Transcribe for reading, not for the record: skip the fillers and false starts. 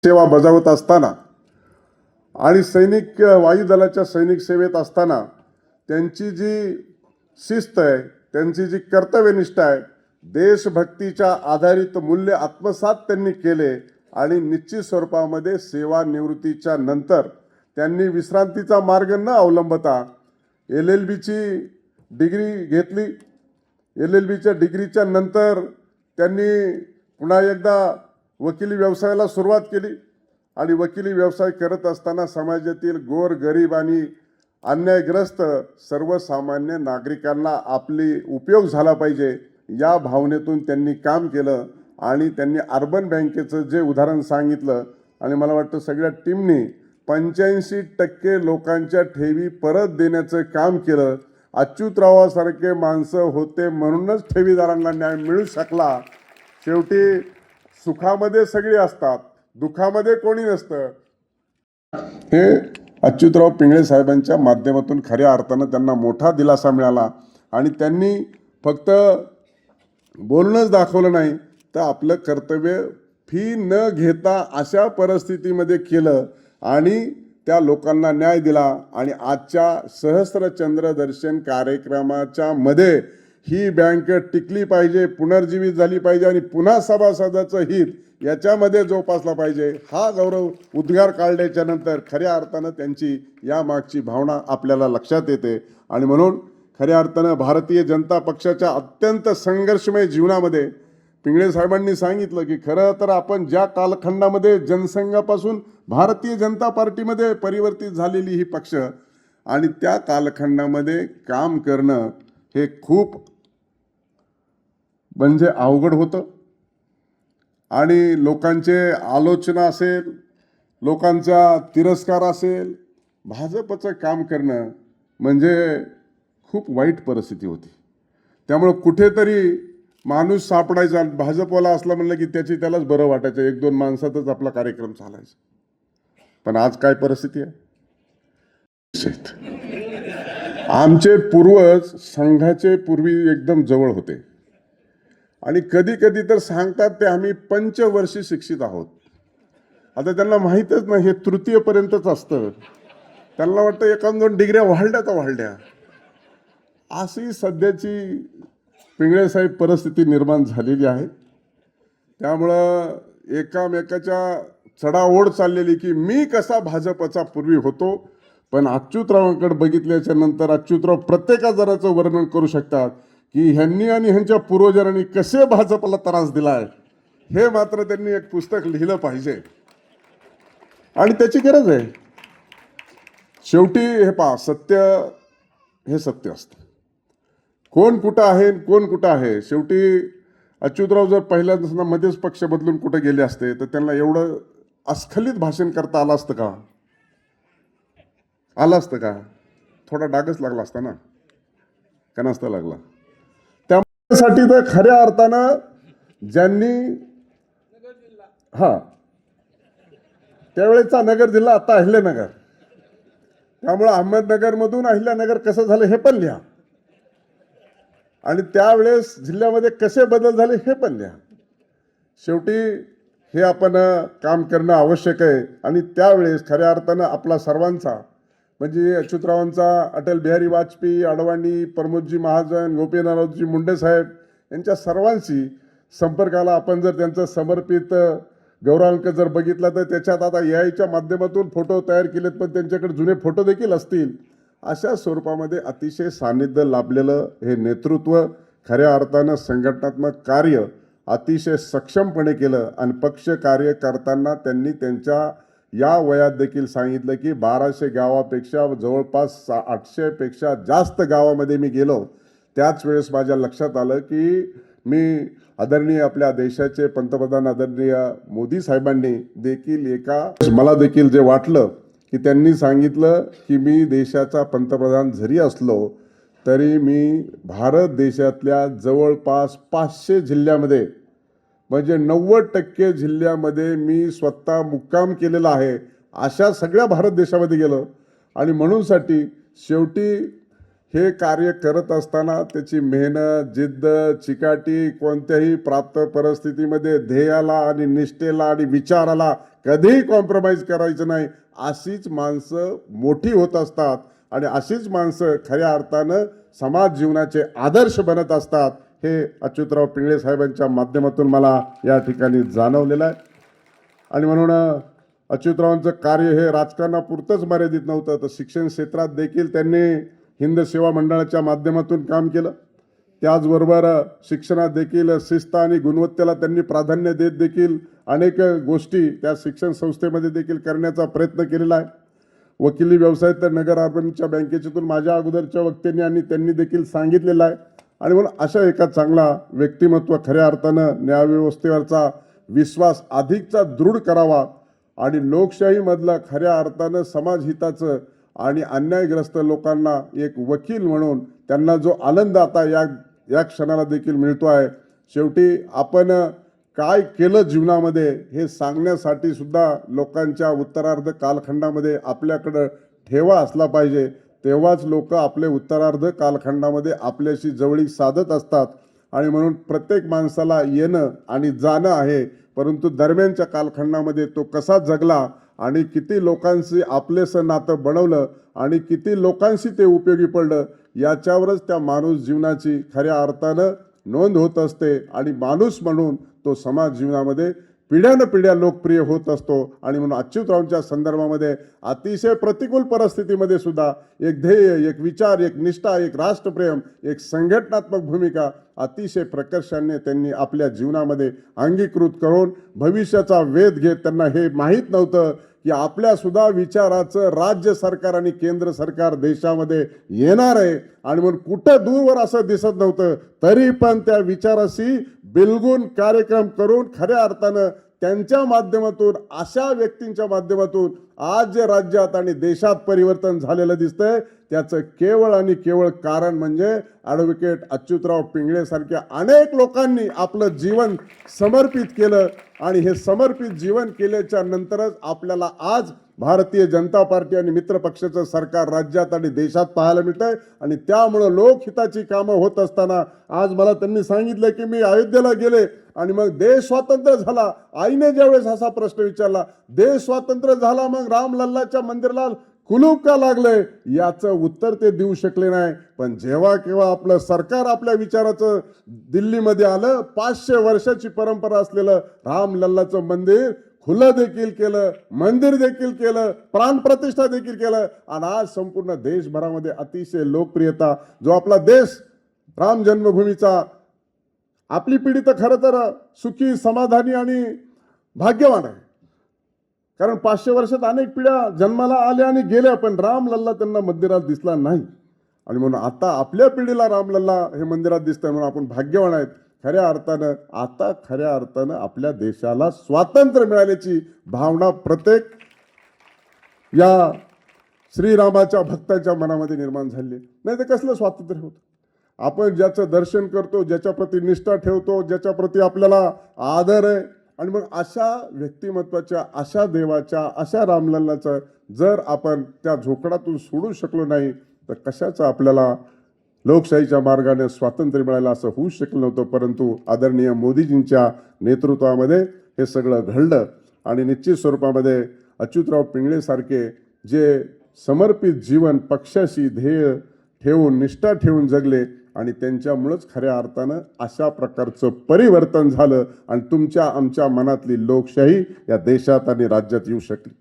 सेवा बजावत असताना आणि सैनिक वायुदलाच्या सैनिक सेवेत असताना त्यांची जी शिस्त आहे, त्यांची जी कर्तव्यनिष्ठा आहे, देशभक्तीच्या आधारित मूल्य आत्मसात त्यांनी केले आणि निश्चित स्वरूपामध्ये सेवानिवृत्तीच्या नंतर त्यांनी विश्रांतीचा मार्ग न अवलंबता LLBची डिग्री घेतली। LLBच्या डिग्रीच्या नंतर त्यांनी पुन्हा एकदा वकिली व्यवसायाला सुरुवात केली आणि वकिली व्यवसाय करत असताना समाजातील गोरगरीब आणि अन्यायग्रस्त सर्वसामान्य नागरिकांना आपली उपयोग झाला पाहिजे या भावनेतून त्यांनी काम केलं आणि त्यांनी अर्बन बँकेचं जे उदाहरण सांगितलं आणि मला वाटतं सगळ्या टीमनी 85% लोकांच्या ठेवी परत देण्याचं काम केलं। अच्युतरावासारखे माणसं होते म्हणूनच ठेवीदारांना न्याय मिळू शकला। शेवटी सुखामध्ये सगळे असतात, दुःखामध्ये कोणी नसतं। हे अच्युतराव पिंगळे साहेबांच्या माध्यमातून खऱ्या अर्थानं त्यांना मोठा दिलासा मिळाला आणि त्यांनी फक्त बोलणंच दाखवलं नाही तर आपलं कर्तव्य फी न घेता अशा परिस्थितीमध्ये केलं आणि त्या लोकांना न्याय दिला आणि आजच्या सहस्त्रचंद्र दर्शन कार्यक्रमाच्या मध्ये ही बँक टिकली पाहिजे, पुनर्जीवित झाली पाहिजे आणि पुन्हा सभासदाचं हित याच्यामध्ये जोपासला पाहिजे हा गौरव उद्गार काढल्याच्या नंतर खऱ्या अर्थानं त्यांची या मागची भावना आपल्याला लक्षात येते। आणि म्हणून खऱ्या अर्थानं भारतीय जनता पक्षाच्या अत्यंत संघर्षमय जीवनामध्ये पिंगळे साहेबांनी सांगितलं की खरं तर आपण ज्या कालखंडामध्ये जनसंघापासून भारतीय जनता पार्टीमध्ये परिवर्तित झालेली ही पक्ष आणि त्या कालखंडामध्ये काम करणं हे खूप म्हणजे अवघड होतं आणि लोकांचे आलोचना असेल, लोकांचा तिरस्कार असेल, भाजपचं काम करणं म्हणजे खूप वाईट परिस्थिती होती। त्यामुळे कुठेतरी माणूस सापडायचा, भाजपवाला असला म्हणलं की त्यालाच बरं वाटायचं, 1-2 माणसातच आपला कार्यक्रम चालायचा। पण आज काय परिस्थिती आहे? आमचे पूर्वज संघाचे पूर्वी एकदम जवळ होते आणि कधी कधी तर सांगतात ते आम्ही पंचवर्षी शिक्षित आहोत। आता त्यांना माहीतच नाही, हे तृतीयपर्यंतच असतं। त्यांना वाटतं 1-2 डिग्र्या वाढल्या अशी सध्याची पिंगळे साहेब परिस्थिती निर्माण झालेली आहे। त्यामुळं एकामेकाच्या चढाओढ चाललेली की मी कसा भाजपचा पूर्वी होतो, पण अच्युतरावांकडे बघितल्याच्या नंतर अच्युतराव प्रत्येका जराचं वर्णन करू शकतात की ह्यांनी आणि ह्यांच्या पूर्वजांनी कसे भाजपला त्रास दिलाय। हे मात्र त्यांनी एक पुस्तक लिहिलं पाहिजे आणि त्याची गरज आहे। शेवटी हे पहा, सत्य हे सत्य असतं। कोण कुठं आहे, कोण कुठं आहे, शेवटी अच्युतराव जर पहिल्यांदा मध्येच पक्ष बदलून कुठे गेले असते तर त्यांना एवढं अस्खलित भाषण करता आलं असतं का? आलं असतं का? थोडा डागच लागला असता ना, का नसता लागला? त्यासाठी तर खऱ्या अर्थानं ज्यांनी त्यावेळेचा नगर जिल्हा आता अहिल्यानगर, त्यामुळे अहमदनगरमधून अहिल्यानगर कसं झालं हे पण लिहा आणि त्यावेळेस जिल्ह्यामध्ये कसे बदल झाले हे पण लिहा। शेवटी हे आपण काम करणं आवश्यक आहे आणि त्यावेळेस खऱ्या अर्थानं आपला सर्वांचा म्हणजे अच्युतरावांचा, अटल बिहारी वाजपेयी, अडवाणी, प्रमोदजी महाजन, गोपीनाथजी मुंडे साहेब यांच्या सर्वांशी संपर्काला आपण जर त्यांचं समर्पित गौरवांक जर बघितला तर त्याच्यात आता AIच्या माध्यमातून फोटो तयार केलेत, पण त्यांच्याकडे जुने फोटो देखील असतील। अशा स्वरूपामध्ये अतिशय सानिध्य लाभलेलं हे नेतृत्व खऱ्या अर्थानं संघटनात्मक कार्य अतिशय सक्षमपणे केलं आणि पक्ष कार्य करताना त्यांनी त्यांच्या या वयात देखील सांगितलं की 1200 गावापेक्षा जवळपास 800 पेक्षा जास्त गावामध्ये मी गेलो। त्याच वेळेस माझ्या लक्षात आलं की मी आदरणीय आपल्या देशाचे पंतप्रधान आदरणीय मोदी साहेबांनी देखील मला देखील जे वाटलं की त्यांनी सांगितलं की मी देशाचा पंतप्रधान जरी असलो तरी मी भारत देशातल्या जवळपास 500 जिल्ह्यामध्ये म्हणजे 90% जिल्ह्यामध्ये मी स्वतः मुक्काम केलेला आहे। अशा सगळ्या भारत देशामध्ये गेलो आणि म्हणूनसाठी शेवटी हे कार्य करत असताना त्याची मेहनत, जिद्द, चिकाटी कोणत्याही प्राप्त परिस्थितीमध्ये ध्येयाला आणि निष्ठेला आणि विचाराला कधीही कॉम्प्रोमाइज करायचं नाही, अशीच माणसं मोठी होत असतात आणि अशीच माणसं खऱ्या अर्थानं समाज जीवनाचे आदर्श बनत असतात. हे अच्युतराव पिंगळे साहेबांच्या माध्यमातून मला या ठिकाणी जाणवलेलं आहे. आणि म्हणून अच्युतरावांचं कार्य हे राजकारणापुरतंच मर्यादित नव्हतं, तर शिक्षण क्षेत्रात देखील त्यांनी हिंद सेवा मंडळाच्या माध्यमातून काम केलं. त्याचबरोबर शिक्षणात देखील शिस्त आणि गुणवत्तेला त्यांनी प्राधान्य देत देखील अनेक गोष्टी त्या शिक्षण संस्थेमध्ये देखील करण्याचा प्रयत्न केलेला आहे. वकिली व्यवसाय तर नगर अर्बनच्या बँकेतून माझ्या अगोदरच्या वक्त्यांनी आणि त्यांनी देखील सांगितलेलं आहे. आणि म्हणून अशा एका चांगला व्यक्तिमत्व खऱ्या अर्थानं न्यायव्यवस्थेवरचा विश्वास अधिकचा दृढ करावा आणि लोकशाहीमधलं खऱ्या अर्थानं समाजहिताचं आणि अन्यायग्रस्त लोकांना एक वकील म्हणून त्यांना जो आनंद आता या क्षणाला देखील मिळतो आहे. शेवटी आपण काय केलं जीवनामध्ये हे सांगण्यासाठी सुद्धा लोकांच्या उत्तरार्ध कालखंडामध्ये आपल्याकडं ठेवा असला पाहिजे, तेव्हाच लोक आपले उत्तरार्ध कालखंडामध्ये आपल्याशी जवळीक साधत असतात. आणि म्हणून प्रत्येक माणसाला येणं आणि जाणं आहे, परंतु दरम्यानच्या कालखंडामध्ये तो कसा जगला आणि किती लोकांशी आपलेसं नातं बनवलं आणि किती लोकांशी ते उपयोगी पडलं, याच्यावरच त्या माणूस जीवनाची खऱ्या अर्थानं नोंद होत असते. आणि माणूस म्हणून तो समाज जीवनामध्ये पिढ्यानपिढ्या लोकप्रिय होत असतो. आणि म्हणून अच्युतरावांच्या संदर्भामध्ये अतिशय प्रतिकूल परिस्थितीमध्ये सुद्धा एक ध्येय, एक विचार, एक निष्ठा, एक राष्ट्रप्रेम, एक संघटनात्मक भूमिका अतिशय प्रकर्षाने त्यांनी आपल्या जीवनामध्ये अंगीकृत करून भविष्याचा वेध घेत, त्यांना हे माहीत नव्हतं की आपल्या सुद्धा विचाराचं राज्य सरकार आणि केंद्र सरकार देशामध्ये येणार आहे. आणि म्हणून कुठं दूरवर असं दिसत नव्हतं, तरी पण त्या विचाराशी बिलगून कार्यक्रम करून खऱ्या अर्थानं त्यांच्या माध्यमातून, अशा व्यक्तींच्या माध्यमातून आज जे राज्यात आणि देशात परिवर्तन झालेलं दिसतंय, त्याचं केवळ आणि केवळ कारण म्हणजे ॲडव्होकेट अच्युतराव पिंगळे सारख्या अनेक लोकांनी आपलं जीवन समर्पित केलं. आणि हे समर्पित जीवन केल्याच्या नंतरच आपल्याला आज भारतीय जनता पार्टी आणि मित्र पक्षाचं सरकार राज्यात आणि देशात पाहायला मिळतंय. आणि त्यामुळं लोकहिताची कामं होत असताना आज मला त्यांनी सांगितलं की मी अयोध्येला गेले आणि मग देश स्वातंत्र्य झाला. आईने ज्यावेळेस असा प्रश्न विचारला, देश स्वातंत्र्य झाला मग रामलल्लाच्या मंदिराला कुलूप का लागलंय, याचं उत्तर ते देऊ शकले नाही. पण जेव्हा केव्हा आपलं सरकार आपल्या विचाराचं दिल्लीमध्ये आलं, 500 वर्षाची परंपरा असलेलं रामलल्लाचं मंदिर खुलं देखील केलं, मंदिर देखील केलं, प्राणप्रतिष्ठा देखील केलं. आणि आज संपूर्ण देशभरामध्ये अतिशय लोकप्रियता जो आपला देश राम जन्मभूमीचा, आपली पिढी तर खरं तर सुखी, समाधानी आणि भाग्यवान आहे. कारण 500 वर्षात अनेक पिढ्या जन्माला आल्या आणि गेल्या, पण रामलल्ला त्यांना मंदिरात दिसला नाही. आणि म्हणून आता आपल्या पिढीला रामलल्ला हे मंदिरात दिसतंय, म्हणून आपण भाग्यवान आहेत. खऱ्या अर्थानं आता खऱ्या अर्थानं आपल्या देशाला स्वातंत्र्य मिळाल्याची भावना प्रत्येक या श्रीरामाच्या भक्ताच्या मनामध्ये निर्माण झाली. नाही तर कसलं स्वातंत्र्य होतं. आपण ज्याचं दर्शन करतो, ज्याच्या प्रती निष्ठा ठेवतो, ज्याच्या प्रती आपल्याला आदर आहे, आणि मग अशा व्यक्तिमत्वाच्या, अशा देवाच्या, अशा रामलल्लाचं जर आपण त्या झोपडातून सोडू शकलो नाही, तर कशाचं आपल्याला लोकशाहीच्या मार्गाने स्वातंत्र्य मिळालं असं होऊ शकलं नव्हतं. परंतु आदरणीय मोदीजींच्या नेतृत्वामध्ये हे सगळं घडलं. आणि निश्चित स्वरूपामध्ये अच्युतराव पिंगळे सारखे जे समर्पित जीवन पक्षाशी ध्येय ठेवून, निष्ठा ठेवून जगले, आणि त्यांच्यामुळंच खऱ्या अर्थानं अशा प्रकारचं परिवर्तन झालं आणि तुमच्या आमच्या मनातली लोकशाही या देशात आणि राज्यात येऊ शकली.